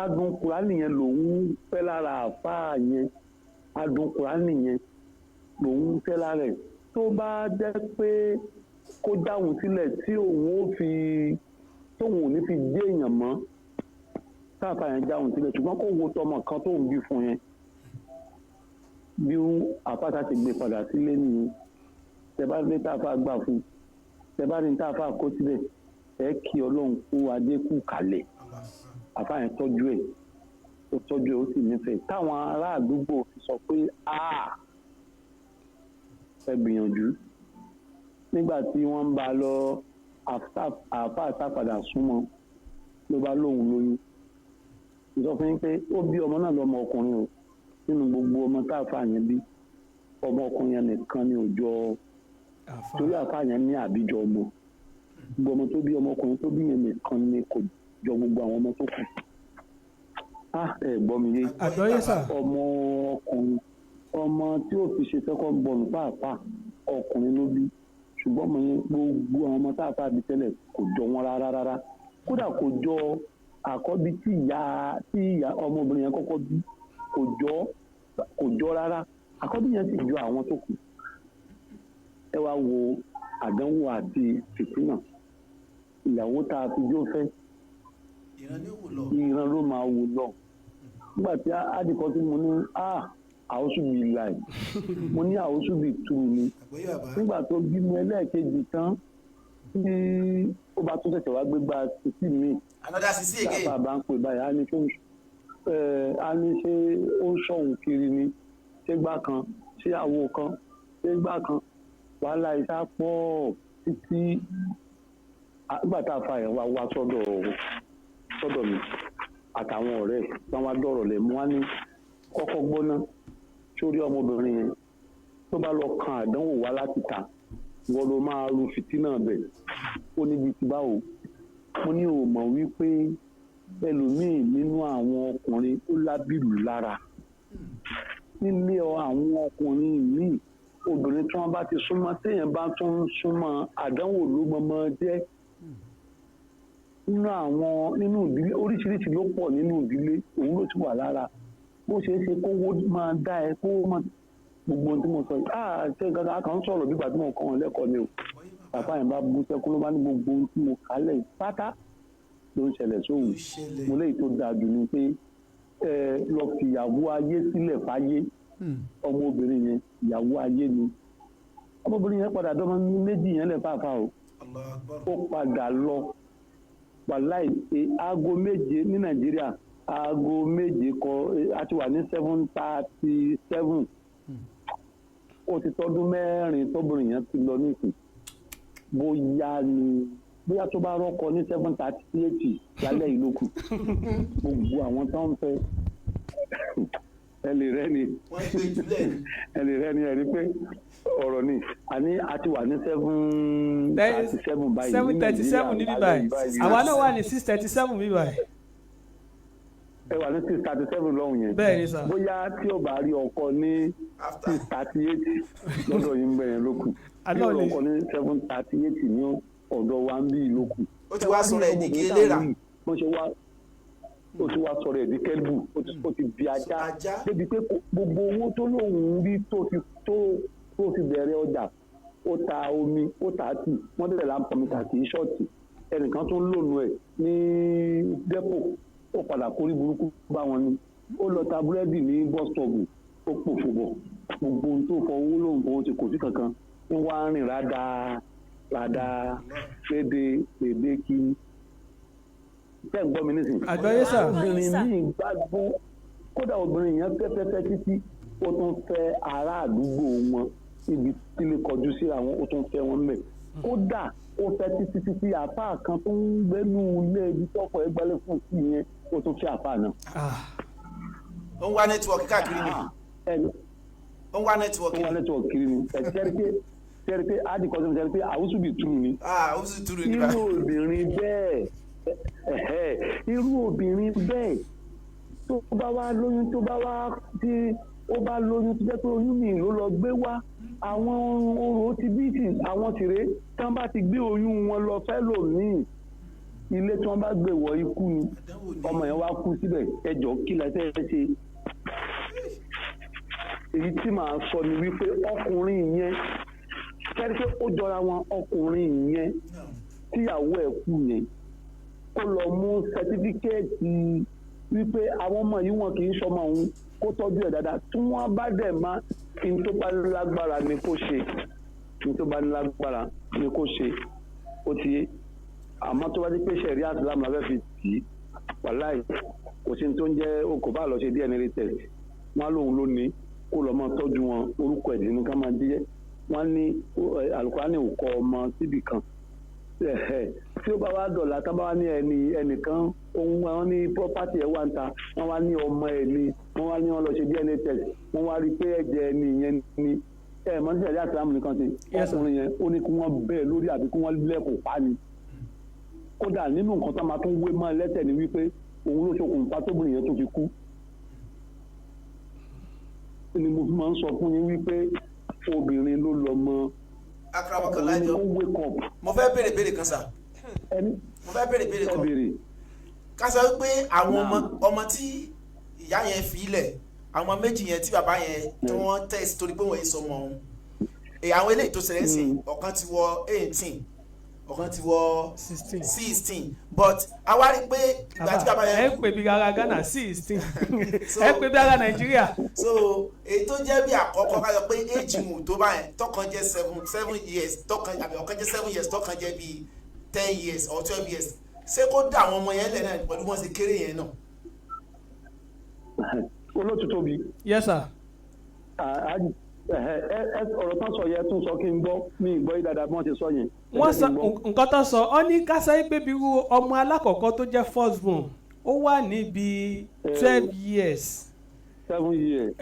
adùn Kùránì yẹn lòun fẹ́ lára àfáà yẹn, adùn Kùránì yẹn lòun fẹ́ lára ẹ̀ tó bá jẹ́ pé kó dáhùn sílẹ̀ tí tóun ò ní fi gbé èèyàn mọ́ táàfà yẹn dáhùn sílẹ̀ ṣùgbọ́n kó wo tọmọ kan tóun bí fún yẹn bí àpáta ti gbé padà sílé nìyẹn tẹ bá lé táàfà gbà fún tẹ bá ní táàfà kó síbẹ̀ ẹ kí ọlọ́run kó adé kú kalẹ̀ àfà yẹn tọ́jú ẹ̀ ó tọ́jú ẹ̀ ó sì nífẹ̀ẹ́ táwọn ará àdúgbò fi sọ pé ẹ gbìyànjú nígbà tí wọ́n ń bá lọ àfà àtàpadà súnmọ́ ló bá lóun lóyún ìsọfún yín pé ó bí ọmọ náà lọ́mọ ọkùnrin o nínú gbogbo ọmọ tá àfà yẹn bí ọmọ ọkùnrin yẹn nìkan ní òjò torí àfà yẹn ní àbíjọ ọmọ gbogbo ọmọ tó bí ọmọkùnrin tó bí yẹn nìkan ní kò jọ gbogbo àwọn ọmọ tó kù ẹ gbọ́ mi yé ọmọ ọkùnrin ọmọ tí ò fi ṣe second born pàápàá ọkùnrin ló bí ṣùgbọ́n ọmọ yẹn gbogbo àwọn ọmọ tá àfà bí tẹ́lẹ̀ kò jọ wọn rárá kódà kò jọ àkọ́bí tí ìyá ọmọbìnrin yẹn kọ́kọ́ bí kò jọ rárá àkọ́bí yẹn sì jọ àwọn tó kù ẹ wá wo àdánwò àti fìtínà ìyàwó tá a fi jó fẹ́ ìran ló máa wò lọ nígbà tí àdìkọ́ tí mo ní àwòsùbì láì mo ní àwòsùbì tù mí nígbà tó bímọ ẹlẹ́ẹ̀kejì tán tí ó bá tún ṣẹ̀ṣẹ̀ wá gbégbá títí mi tí àbá ń pè báyìí á ní ṣé ó ń ṣọ̀hún kiri ni ṣé gbá kan ṣé àwo kan ṣé gbá kan wàhálà ìṣá pọ̀ títí nígbà tá a fa ẹ̀ wá sọ́dọ̀ mi àtàwọn ọ̀rẹ́ tí wọ́n wá dọ̀rọ̀ lẹ̀ mú wá ní kọ́kọ́ gbóná sórí ọmọbìnrin yẹn tó bá lọ kan àdánwò wá láti ta wọ́n ló máa ru fìtínà bẹ̀ ó níbi tí báwo mo ní ò mọ̀ wípé ẹlòmíì nínú àwọn ọkùnrin ó lábìlù lára nílé àwọn ọkùnrin míì obìnrin tí wọ́n bá ti súnmọ́ téèyàn bá tún ń súnmọ́ àdánwò ló mọ́mọ́ jẹ́ nínú ìdílé oríṣiríṣi ló pọ̀ nínú ìdílé òun ló ti wà lára bó ṣe é ṣe kówó máa dá ẹ kówó máa gbogbo ohun tí mo sọ yìí ṣé gàdá kan sọ̀rọ̀ bí ìgbà tí mo kọ́ wọn lẹ́kọ̀ọ́ ni o bàbá yẹn bá bú sẹ́kún ló bá ní gbogbo ohun tí mo kálẹ̀ pátá ló ń ṣẹlẹ̀ sóhun mo léyìí tó dáa jù ni pé lọ fi ìyàwó ayé sílẹ̀ fáyé ọmọbìnrin yẹn ìyàwó ayé ni ọmọbìnrin yẹn padà dọ́mọ méjì yẹn lẹ̀ fàáfà o ó padà lọ wàláì aago méje ní Nàìjíríà aago méje kọ a ti wà ní 7:37 ó ti tọ́dún mẹ́rin tóbìnrin yẹn ti lọ nísìn bóyá tó bá rọ́kọ ní 7:38 lálẹ́ ìlú kù gbogbo àwọn tó ń fẹ́ ẹlẹ́ rẹ ni ẹ̀rí pé ọ̀rọ̀ ni àní a ti wà ní 7:37 báyìí 7:37 níbí báyìí àwa náà wà ní 6:37 níbí báyìí. ẹ wà ní 6:37 lọ́hùn yẹn bẹ́ẹ̀ ni sà bóyá tí ó bá rí ọkọ ní 6:38 lọ́dọ̀ yìí ń bẹ̀rẹ̀ lókù tí ó lọ́kọ ní 7:38 ní ọ̀dọ̀ wa ń bí ìlókù. ó ti wá sọ̀rọ̀ ẹ̀ di gélérà. ó ti wá sọ̀rọ̀ ẹ̀ di kẹ́lbù ó ti di ajá débi pé gbogbo owó tó lóun rí tó fi bẹ̀rẹ̀ ọjà ó ta omi ó ta tì wọ́n tẹ̀lé láǹpọ̀mìtà kì í ṣọ́ọ̀tì ẹnìkan tó ń lònú ẹ̀ ní dẹ́pò ó padà kórí burúkú bá wọn ni ó lọ ta búrẹ́dì ní bọ́sítọ̀ọ̀bù ó pòfò bọ̀ gbogbo ohun tó fọ owó lóhùn fowó ti kò sí kankan ń wá rìn rádà lédè kí tẹ́ ń gbọ́ mi nísìnyí. àgbáyé sà. obìnrin míì gbádùn kódà obìnrin yẹn fẹ́fẹ́fẹ́ títí ó tún fẹ́ ará àdúgbò wọn ibi tí lè kọjú sí àwọn ó tún fẹ́ wọn mẹ́ kódà ó fẹ́ títí àfáà kan tó ń gbẹ́nu ilé ibi tọ́kọ̀ ẹ gbálẹ̀ fún sí yẹn ó tún fẹ́ àfáà náà. ó ń wá nẹ́tíwọ̀kì káàkiri ni. ó ń wá nẹ́tíwọ̀kì kiri ni tẹ́rí pé adìkọ́sọ́ tẹ́rí pé àwùsù bì túrù ni. àwùsù túrù ni bá. irú obìnrin bẹ́ẹ̀ tó bá wá lóyún tó bá lóyún tó jẹ́ pé oyún mi ló lọ gbé wá àwọn orò ti bí tì àwọn tìrẹ tán bá ti gbé oyún wọn lọ fẹ́ lòmíì ilé tí wọ́n bá gbé wọ ikú ni ọmọ yẹn wá kú síbẹ̀ ẹjọ́ kí lẹ́sẹ̀ ṣe èyí tí màá sọ ni wípé ọkùnrin yẹn kẹ́rí pé ó jọra wọn ọkùnrin yẹn tíyàwó ẹ̀ kú yẹn kó lọ mú sẹtífíkẹ́ẹ̀tì wípé àwọn ọmọ yìí wọn kì í sọmọ òun kó tọ́jú ẹ̀ dáadáa tí wọ́n bá dẹ̀ má kí n tó bá lágbára ni kó ṣe kí n tó bá lágbára ni kó ṣe ó ti yé àmọ́ tó bá dé pé sẹ̀rí àsìlámù la fẹ́ fi tì í wàláì kò sí ní tó ń jẹ́ okò bá lọ ṣe DNA test wọ́n lóun ló ní kó lọ́ máa tọ́jú wọn orúkọ ẹ̀ nínú ká máa jẹ́ wọ́n ní Àlùkùránì ò kọ ọmọ síbì kan tí ó bá wá dọ̀là tá bá wá ní ẹnìkan ohun wọn ní property ẹ̀ wá ń ta wọ́n wá ní ọmọ ẹ̀ ni wọ́n wá ní wọn lọ ṣe DNA test wọ́n wá rí pé ẹ̀jẹ̀ ẹni yẹn ni mọ̀ ní sẹ̀rí àsìlámù nìkan ti ọkùnrin yẹn ó ní kí wọ́n bẹ́ẹ̀ lórí àbí kí wọ́n lẹ́kùn pa ni kódà nínú nǹkan tó máa tún wé mọ́ ẹlẹ́tẹ̀ ni wípé òun ló ṣokùnfà tóbìnrin yẹn tó fi kú ni mo fi máa ń sọ fún yín wípé obìnrin ló lọ mọ akramakalajọ mo fẹ́ béèrè kan sà mo fẹ́ béèrè kan ká sọ pé àwọn ọmọ tí ìyá yẹn fi ilẹ̀ àwọn méjì yẹn tí bàbá yẹn tí wọ́n tẹ̀sí torí pé wọ́n yìí sọmọ òun àwọn eléyìí tó ṣẹlẹ̀ sí ọ̀kan ti wọ 18 ọ̀kan ti wọ 16 but a wá rí pé ìgbà tí bàbá yẹn. ẹ pè bí ara Ghana 16 ẹ pè bí ara Nàìjíríà. so èyí tó jẹ́ bí àkọ́kọ́ ká sọ pé éèjì mù tó bá yẹn tọkàn jẹ́ 7 years tọkàn àbí ọ̀kan jẹ́ 7 years tọkàn jẹ́ bí 10 years or 12 years ṣé kó dá àwọn ọmọ yẹn lẹ̀ náà pẹ̀lú wọn ṣe kéré yẹn náà. olóòtú tóbi. yes sir. ọ̀rọ̀ tán sọ yẹn tún sọ kí n gbọ́ mi ìgbọ́ yìí dáadáa bí wọ́n ti sọ yẹn. wọ́n sọ nǹkan tó sọ ọ ní ká sáyé pé bírú ọmọ alákọ̀ọ́kọ́ tó jẹ́ first born ó wà níbi 12 years. 7 years.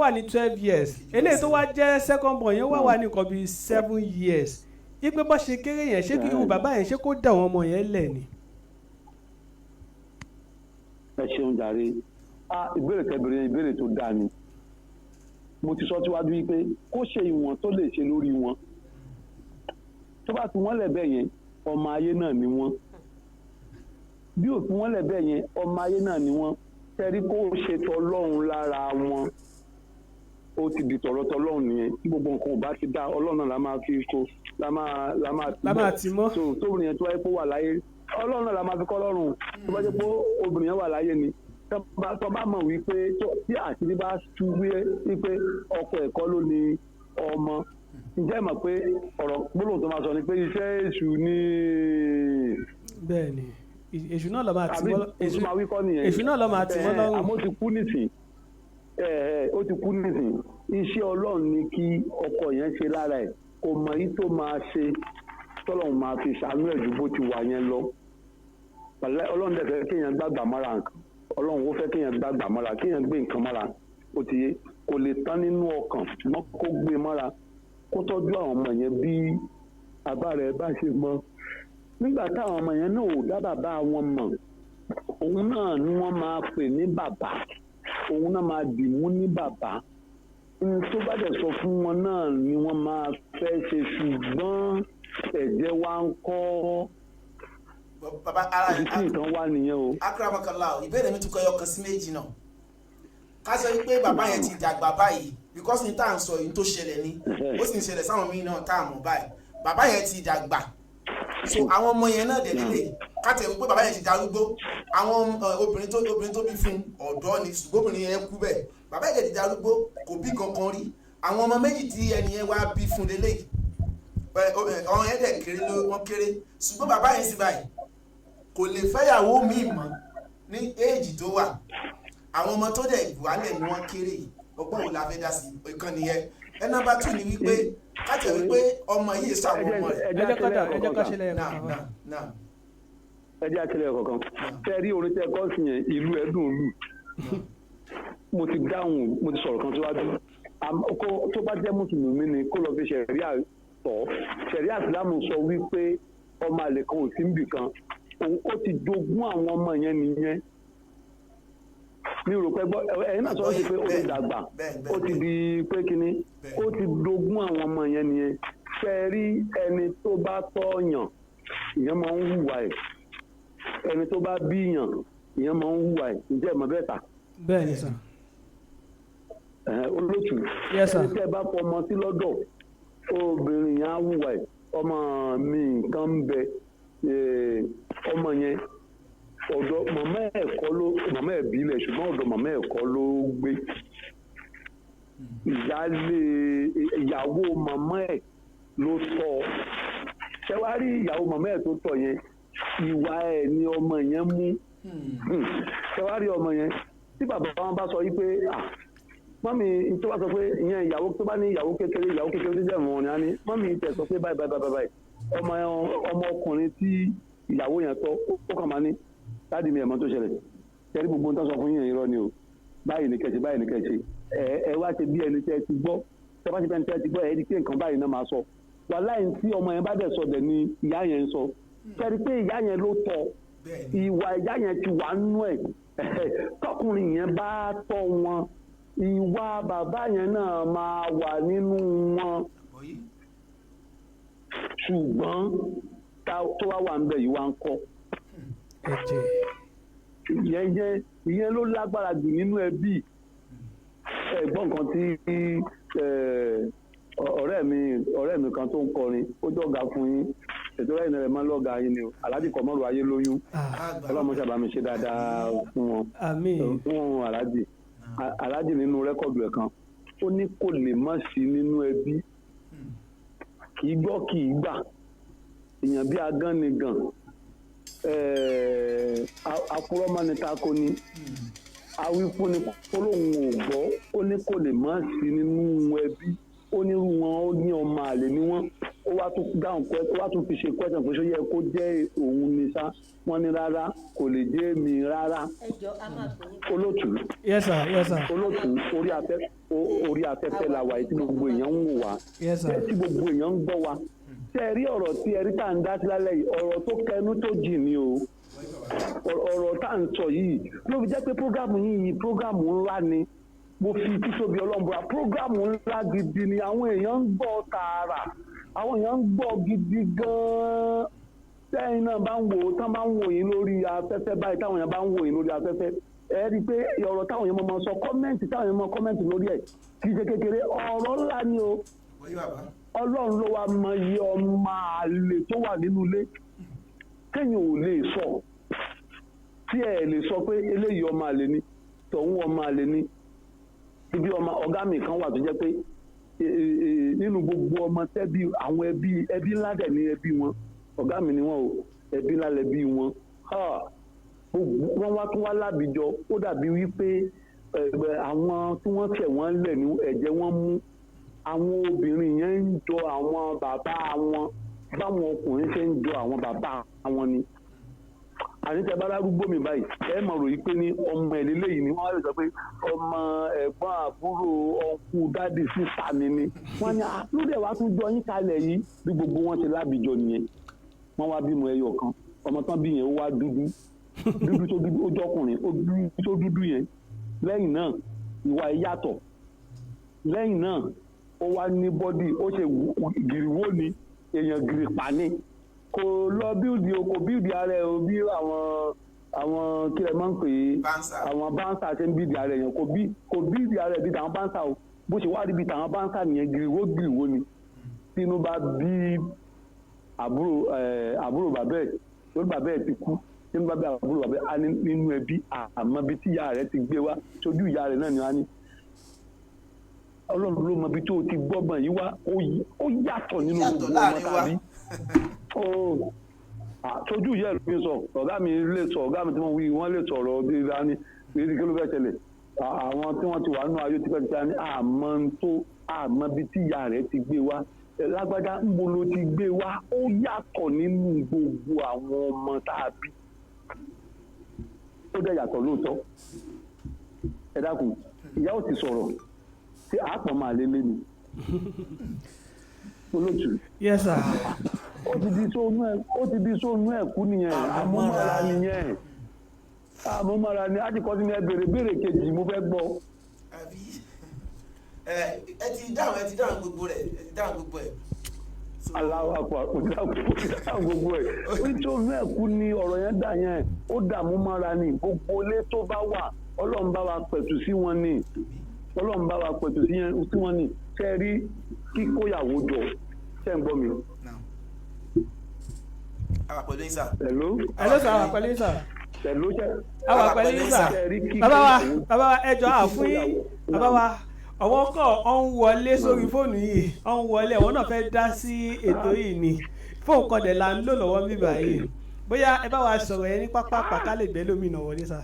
wà ní 12 years eléyìí tó wá jẹ́ second born yẹn wà ní nǹkan bíi 7 years ipe bó ṣe kéré yẹn ṣé kí irú bàbá yẹn ṣé kó dà wọn ọmọ yẹn lẹ̀ ni. ẹ ṣeun jàre ìbéèrè tẹbìrì ìbéèrè tó dáa ni mo ti sọ síwájú wípé kó ṣe ìwọ̀n tó lè ṣe lórí wọn tó bá fi wọ́n lẹ̀ bẹ́ẹ̀ yẹn ọmọ ayé náà ni wọ́n bí ò fi wọ́n lẹ̀ bẹ́ẹ̀ yẹn ọmọ ayé náà ni wọ́n tẹ́rí kó ṣe tọlọ́run lára wọn ó ti di tọ̀rọ̀ tọlọ́run nìyẹn tí gbogbo nǹkan ò bá ti dá ọlọ́run náà la máa fi kó la máa ti mọ́ tóbìnrin yẹn tó wáyé kó wà láyé ọlọ́run náà la máa fi kọ́ lọ́rùn tó bá jẹ́ pé obìnrin yẹn wà láyé ni tó bá mọ̀ wípé tí àṣírí bá tú wípé ọkọ ẹ̀kọ́ ló ní ọmọ ǹjẹ́ mọ̀ pé ọ̀rọ̀ gbólóhùn tó máa sọ ni pé iṣẹ́ èṣù ni. bẹ́ẹ̀ni èṣù náà lọ máa tì mọ́ èṣù máa wí kọ́ nìyẹn èṣù náà lọ máa tì mọ́ lọ́rùn. àmọ́ ó ti kú nísìn ó ti kú nísìn iṣẹ́ ọlọ́run ni kí ọkọ yẹn ṣe lára ẹ̀ kò mọ̀ yìí tó máa ṣe tọ́lọ́run máa fi ṣàánú ẹ̀ ju bó ti wà yẹn lọ ọlọ́run dẹ̀ fẹ́ kéèyàn gbàgbà mọ́ra nǹkan ọlọ́run ó fẹ́ kéèyàn gbàgbà mọ́ra kéèyàn gbé nǹkan mọ́ra ó ti yé kò lè tán nínú ọkàn ṣùgbọ́n kó gbé mọ́ra kó tọ́jú àwọn ọmọ yẹn bí bàbá rẹ̀ bá ṣe mọ̀ nígbà táwọn ọmọ yẹn náà ò dá bàbá wọn mọ̀ òun náà ni wọ́n máa pè ní bàbá òun náà máa dìmú ní bàbá tó bá dẹ̀ sọ fún wọn náà ni wọ́n máa fẹ́ ṣe ṣùgbọ́n ẹ̀jẹ̀ wa ń kọ́ baba ara ibi tí nǹkan wà nìyẹn o. akramakallah ìbéèrè mi tún kọ ọkàn sí méjì náà ká sọ wípé bàbá yẹn ti dàgbà báyìí because ní tá à ń sọ yìí tó ṣẹlẹ̀ ní ó sì ń ṣẹlẹ̀ sáwọn míì náà tá à mọ̀ báyìí bàbá yẹn ti dàgbà so àwọn ọmọ yẹn náà dẹ̀lélẹ̀ ká tẹ̀ wípé bàbá yẹn ti darúgbó àwọn obìnrin tó bí fún ọ̀dọ́ ni ṣùgbọ́n obìnrin yẹn kú bẹ́ẹ̀ bàbá yẹn ti darúgbó kò bí kankan rí àwọn ọmọ méjì tí ẹni yẹn wá bí fún lélẹ̀ ọmọ yẹn dẹ̀ kéré wọ́n kéré ṣùgbọ́n bàbá yẹn sì báyìí kò lè fẹ́yàwó míì mọ́ ní éèjì tó wà àwọn ọmọ tó dẹ̀ wálẹ̀ ni wọ́n kéré yìí ọgbọ́n wo la fẹ́ dá sí ìkan nìyẹn nọ́mbà 2 ni wípé kájẹ̀ wípé ọmọ yìí sàwọn ọmọ rẹ̀. ẹjẹ́ ká ṣẹlẹ̀ ẹjẹ́ àṣẹlẹ̀ kọ̀ọ̀kan tẹ́ rí orin tẹ́ kọ́ sí yẹn ìlú ẹ̀dùn lù mo ti dáhùn mo ti sọ̀rọ̀ kan síwájú tó bá jẹ́ mùsùlùmí ni kó lọ fi ṣẹ̀ríà tọ̀ ṣẹ̀ríà ìsìlámù sọ wípé ọmọ àlè kan ò sí níbì kan ó ti jogún àwọn ọmọ yẹn nìyẹn mi rò pé ẹ̀yin náà sọ sí pé ó ti dàgbà ó ti di pé kínní ó ti jogún àwọn ọmọ yẹn nìyẹn ṣe rí ẹni tó bá tọ́yàn ìyẹn máa ń hùwà ẹ̀ ẹni tó bá bíyàn ìyẹn máa ń hùwà ẹ̀ ǹjẹ́ ìmọ̀ bẹ́ẹ̀ ta. bẹ́ẹ̀ ni sà. olótù ẹni tẹ́ bá fọmọ sí lọ́dọ̀ obìnrin yẹn á wùwà ẹ̀ ọmọ mi nǹkan ń bẹ ọmọ yẹn ọ̀dọ̀ màmá ẹ̀ bílẹ̀ ṣùgbọ́n ọ̀dọ̀ màmá ẹ̀ kọ́ ló gbé ìyàwó màmá ẹ̀ ló tọ́ ṣé wàá rí ìyàwó màmá ẹ̀ tó tọ́ yẹn ìwà ẹ̀ ni ọmọ yẹn mú ṣé wàá rí ọmọ yẹn tí bàbá wọn bá sọ yí pé mọ́mí tó bá sọ pé ìyẹn ìyàwó tó bá ní ìyàwó kékeré tó jẹ́ ìwọ̀n ni a ní mọ́mí tẹ̀ sọ pé báyìí ọmọ ọkùnrin tí ìyàwó yẹn tọ́ ó kàn máa ní láti mi ẹ̀mọ́ tó ṣẹlẹ̀ tẹ́rí gbogbo tó sọ fún yẹn irọ́ ni o báyìí ní kẹ̀ṣe ẹ wá ṣe bí ẹni tẹ́ ti gbọ́ tẹ́ bá ṣe bí ẹni tẹ́ ti gbọ́ ẹ̀ ẹ́ di pé nǹkan báyìí náà máa sọ wà láì tí ọmọ yẹn bá dẹ̀ sọ dẹ̀ ni ìyá yẹn ń sọ tẹ́rí pé ìyá yẹn ló tọ́ ìwà ìyá yẹn ti wà nú ẹ̀ tọkùnrin yẹn bá tọ́ wọn ìwà bàbá yẹn náà máa wà nínú wọn ṣùgbọ́n tó wá wà ń bẹ̀ yìí wá ń kọ́ ìyẹn ló lágbára jù nínú ẹbí ẹ̀gbọ́n kan tí ọ̀rẹ́ mi kan tó ń kọrin ó jọ̀gá fún yín ètò ẹ̀yìn rẹ̀ máa ń lọ́gàá yín ni o aláàjì Kọ̀mọ́rù ayé lóyún ọlọ́mọ sábà mi ṣe dáadáa fún wọn fún aláàjì nínú rẹ́kọ̀dù ẹ̀ kan ó ní kò lè má sí nínú ẹbí kì í gbọ́ kì í gbà èèyàn bí agán ni gan afurọ́mọ́nitako ni awífúnni polóhùn ò gbọ́ ó ní kò lè má sí nínú ẹbí ó ní irú wọn ó ní ọmọ àlè ni wọn ó wá tún dáhùn pé ó wá tún fi ṣe question pé ṣó yẹ kó jẹ́ òun ni sá wọn ní rárá kò lè jẹ́ mi rárá olótù olótù orí afẹ́fẹ́ la wà tí gbogbo èèyàn ń wò wá tí gbogbo èèyàn ń gbọ́ wa tẹ́ ẹ rí ọ̀rọ̀ tí ẹ rí tá à ń dá sí lálẹ́ yìí ọ̀rọ̀ tó kẹnu tó jì ní o ọ̀rọ̀ tá à ń sọ yìí ló fi jẹ́ pé prógámù yìí prógámù ńlá ni mo fi títóbi ọlọ́mọba prógámù ńlá gidi ni àwọn èèyàn ń gbọ́ tààrà àwọn èèyàn ń gbọ́ gidi gan-an tẹ́yìn náà bá ń wò tán bá ń wò yín lórí afẹ́fẹ́ báyìí táwọn èèyàn bá ń wò yín lórí afẹ́fẹ́ ẹ rí i pé ọ̀rọ̀ táwọn èèyàn máa sọ kọ́mẹ́ǹtì táwọn èèyàn máa kọ́mẹ́ǹtì lórí ẹ̀ kì í ṣe kékeré ọ̀rọ̀ ńlá ni o ọlọ́run ló wá mọ iye ọmọ àlè tó wà nínú ilé kéèyàn ò lè sọ tí ẹ lè sọ pé eléyìí ọmọ àlè ni tọ̀hún ọmọ àlè ni ibi ọmọ ọ̀gá mi kan wà tó jẹ́ pé nínú gbogbo ọmọ tẹ́bí àwọn ẹbí ńlá dẹ̀ ní ẹbí wọn ọ̀gá mi ni wọn o ẹbí ńlá lẹbí wọn wọ́n wá tún wá lábìjọ ó dàbí wípé àwọn tí wọ́n tẹ̀ wọ́n lẹ̀ ní ẹ̀jẹ̀ wọn mú àwọn obìnrin yẹn ń jọ àwọn bàbá wọn báwọn ọkùnrin ṣe ń jọ àwọn bàbá wọn ni àníṣe bá lárúgbó mi báyìí ẹ mọ̀ ròyìn pé ní ọmọ ẹ̀ lélẹ́yìí ni wọ́n á lè sọ pé ọmọ ẹ̀gbọ́n àbúrò ọkùn dádì sísá ni wọ́n ní lóde wàá tún jọ yín kalẹ̀ yìí bí gbogbo wọn ṣe lábìjọ nìyẹn wọ́n wá bímọ ẹyọ kan ọmọ tán bí yẹn ó wá dúdú tó dúdú ó jọkùnrin ó dúdú tó dúdú yẹn lẹ́yìn náà ìwà ìyàtọ̀ lẹ́yìn náà ó wá ní bọ́dì ó ṣe gìrìwó ni èèyàn gìrìpà ni kò lọ bíldì o kò bíldì ara ẹ o bí àwọn kí ẹ máa ń pè é àwọn báńsà ṣe ń bíldì ara ẹ yẹn kò bíldì ara ẹ bí tàwọn báńsà o bó ṣe wá rí bí tàwọn báńsà nìyẹn gìrìwó ni tínú bá bí àbúrò bàbá ẹ lórí bàbá ẹ ti kú tínú bá bí àbúrò bàbá ẹ á ní nínú ẹbí àmọ́ bí tí ìyá rẹ ti gbé wá sójú ìyá rẹ náà ni wọ́n á ní ọlọ́run ló mọ ibi tó o ti gbọ́gbọ̀n yìí wá ó yàtọ̀ nínú gbogbo ọmọ tàbí tójú yẹ ló ń sọ ọ̀gá mi lè sọ ọ̀gá mi tí wọ́n wí wọ́n lè sọ̀rọ̀ ọdún ní èyí kí ló fẹ́ ṣẹlẹ̀ àwọn tí wọ́n ti wà nínú ayé tipẹ́tipẹ́ ní àmọ́ ibi tí ìyá rẹ̀ ti gbé wá lágbájá ń bo ló ti gbé wá ó yàtọ̀ nínú gbogbo àwọn ọmọ tàbí ó dẹ̀ yàtọ̀ lóòótọ́ ẹ dákun ìyá ò ti sọ̀rọ̀ tí àápọ̀ máa lélẹ̀ ni olóòtú. Yes sir. ó ti di sóònù ẹ̀kú nìyẹn àmúmára nìyẹn àmúmára ni á ti kọ́ sí ní ẹ béèrè kejì mo fẹ́ gbọ́. ẹ ti dáhùn gbogbo ẹ̀. aláwọ̀ àpò dáhùn gbogbo ẹ̀ nítorí ẹ̀kú ni ọ̀rọ̀ yẹn dà yẹn ó dààmú mára ni gbogbo ilé tó bá wà ọlọ́run bá wa pẹ̀tù sí wọn ni ọlọ́run bá wa pẹ̀tù sí yẹn tí wọ́n ní ṣe rí kíkóyàwó jọ ṣe ń gbọ́ mi. àwa pẹ̀lú yín sà. hello sà àwa pẹ̀lú yín sà. hello ṣe. àwa pẹ̀lú yín sà. bàbá wa ẹjọ́ àfún yín bàbá wa àwọn kan ọ̀n wọlé sórí fóònù yìí ọ̀n wọlé àwọn náà fẹ́ dá sí ètò yìí ni fóònù kan dẹ̀ la ń lò lọ́wọ́ bíbá yìí bóyá ẹ bá wa sọ̀rọ̀ yẹn ní pápá pàkálẹ̀ gbẹ́ lómìnà wọlé sà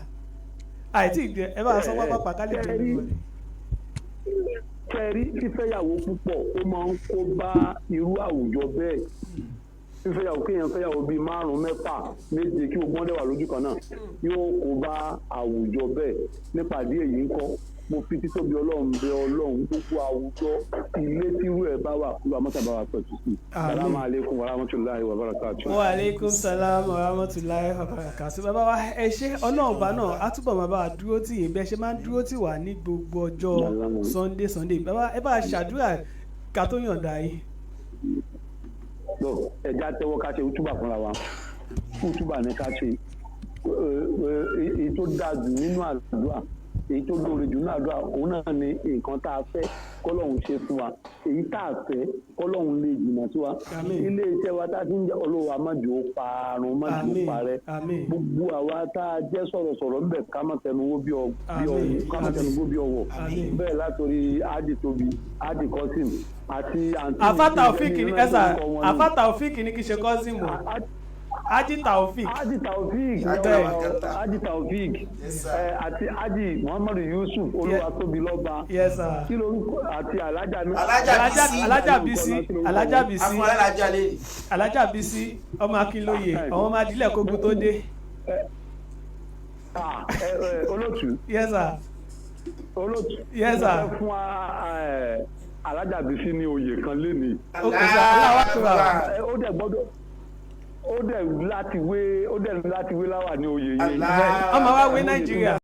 àìtí ìgbẹ́ ẹ bá wa sọ pápá pàkálẹ̀ gbẹ́ lómìnà wọlé. kẹrí fífẹ́yàwó púpọ̀ ó máa ń kó bá irú àwùjọ bẹ́ẹ̀ fífẹ́yàwó kéèyàn fẹ́yàwó bíi 5, 6, 7 kí ogun ọdẹ wà lójú kan náà yóò kó bá àwùjọ bẹ́ẹ̀ nípàdé èyí ń kọ́ mo fi títóbi ọlọ́run bẹ ọlọ́run gbogbo àwùjọ ilé tírú ẹ̀ bá wà kúrò àmọ́tàbá wa pẹ̀tù sí. Assalamu alaikum warahmatullahi wabarakatuh. wa alaikum salam warahmatullahi wabarakatuh. bàbá wa ẹ ṣé ọlọ́run bá náà á túbọ̀ máa bá wa dúró tì yín bẹ́ẹ̀ ṣe máa ń dúró tì wá ní gbogbo ọjọ́ Sunday bàbá ẹ bá a ṣàdúrà ká tó yọ̀ǹda yín. ẹja tẹ́wọ́ ká ṣe útúbà fúnra wa útúbà ní ká ṣe èyí tó dáa jù nínú àdúrà èyí tó lóore jù náà àdúrà òun náà ni nǹkan tá a fẹ́ kọ́lọ́hún ṣe fún wa èyí tá a fẹ́ kọ́lọ́hún lè jìnnà sí wa ilé iṣẹ́ wa tá a ti ń jẹ́ olówó amájú ó parun májú ó parẹ́ gbogbo àwa tá a jẹ́ sọ̀rọ̀sọ̀rọ̀ ń bẹ̀ ká má tẹnuwó bí ọwọ́ bẹ́ẹ̀ látòrí adi tóbi adi kọ́sìm àti àǹtí àfàtà òfìkì ní ẹ̀sà àfàtà òfìkì ní kí ṣe kọ́sìm o. Haji Taofik àti Haji Muhammadu Yusuf Olúwatóbilọ́ba kí lórúkọ àti Alájà Bísí ọmọ Akínlóye àwọn ọmọ adílẹ̀ kógun tó dé. olótù fún Alájà Bísí ní oyè kan lénìí. ó dẹ̀ láti wé láwà ní oyè yẹn. ọmọ wa wé Nàìjíríà.